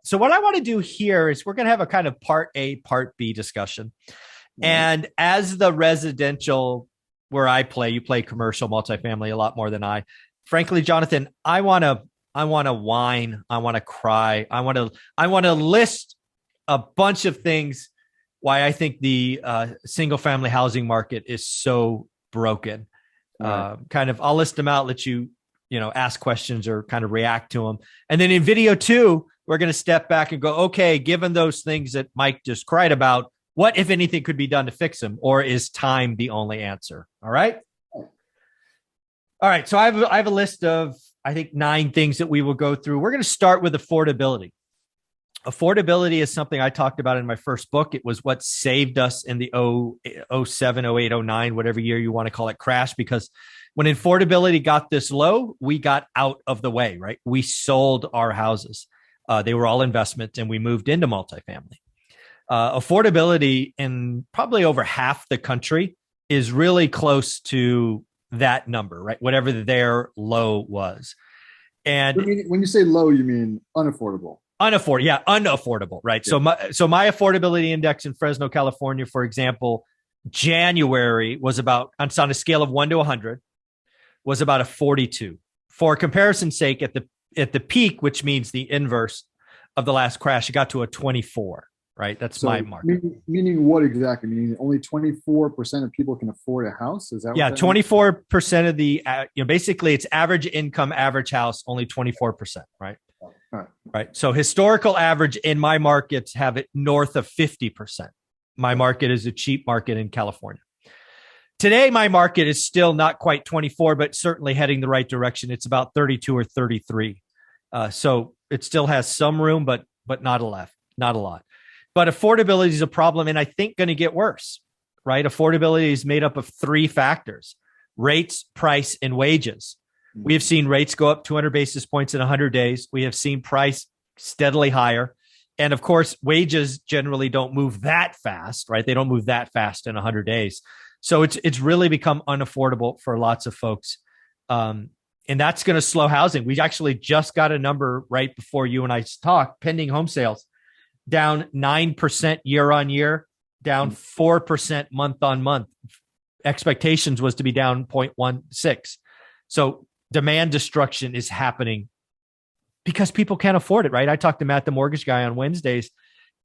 So what I want to do here is we're going to have a kind of part A, part B discussion. And as the residential where I play, you play commercial multifamily a lot more than I. Frankly, Jonathan, I want to whine. I want to cry. I want to list a bunch of things why I think the single family housing market is so broken. Right. I'll list them out, let you ask questions or kind of react to them. And then in video 2, we're going to step back and go, okay, given those things that Mike just cried about, what, if anything, could be done to fix them? Or is time the only answer? All right. All right. So I have a list of, I think, 9 things that we will go through. We're going to start with affordability. Affordability is something I talked about in my first book. It was what saved us in the 07, 08, 09, whatever year you want to call it, crash, because when affordability got this low, we got out of the way, right? We sold our houses. They were all investments, and we moved into multifamily. Affordability in probably over half the country is really close to that number, right? Whatever their low was. And when you say low, you mean unaffordable. Unaffordable, right? Yeah. So my affordability index in Fresno, California, for example, January was about, on a scale of 1 to 100, was about a 42. For comparison's sake, at the peak, which means the inverse of the last crash, it got to a 24. Right. That's my market. Meaning what exactly? Meaning only 24% of people can afford a house? Is that what 24% of the, basically it's average income, average house, only 24%. Right. All right. Right. So historical average in my markets have it north of 50%. My market is a cheap market in California. Today, my market is still not quite 24, but certainly heading the right direction. It's about 32 or 33. So it still has some room, but not a lot. But affordability is a problem, and I think going to get worse, right? Affordability is made up of 3 factors: rates, price, and wages. We have seen rates go up 200 basis points in 100 days. We have seen price steadily higher. And of course, wages generally don't move that fast, right? They don't move that fast in 100 days. So it's really become unaffordable for lots of folks. And that's going to slow housing. We actually just got a number right before you and I talked, pending home sales, down 9% year on year, down 4% month on month. Expectations was to be down 0.16. So demand destruction is happening because people can't afford it, right? I talked to Matt, the mortgage guy, on Wednesdays,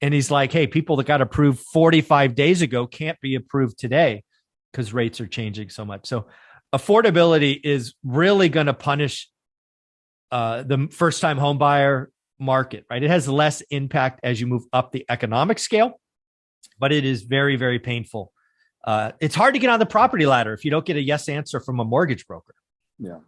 and he's like, hey, people that got approved 45 days ago can't be approved today because rates are changing so much. So affordability is really going to punish the first-time home buyer market, right? It has less impact as you move up the economic scale, but it is very, very painful. It's hard to get on the property ladder if you don't get a yes answer from a mortgage broker. Yeah.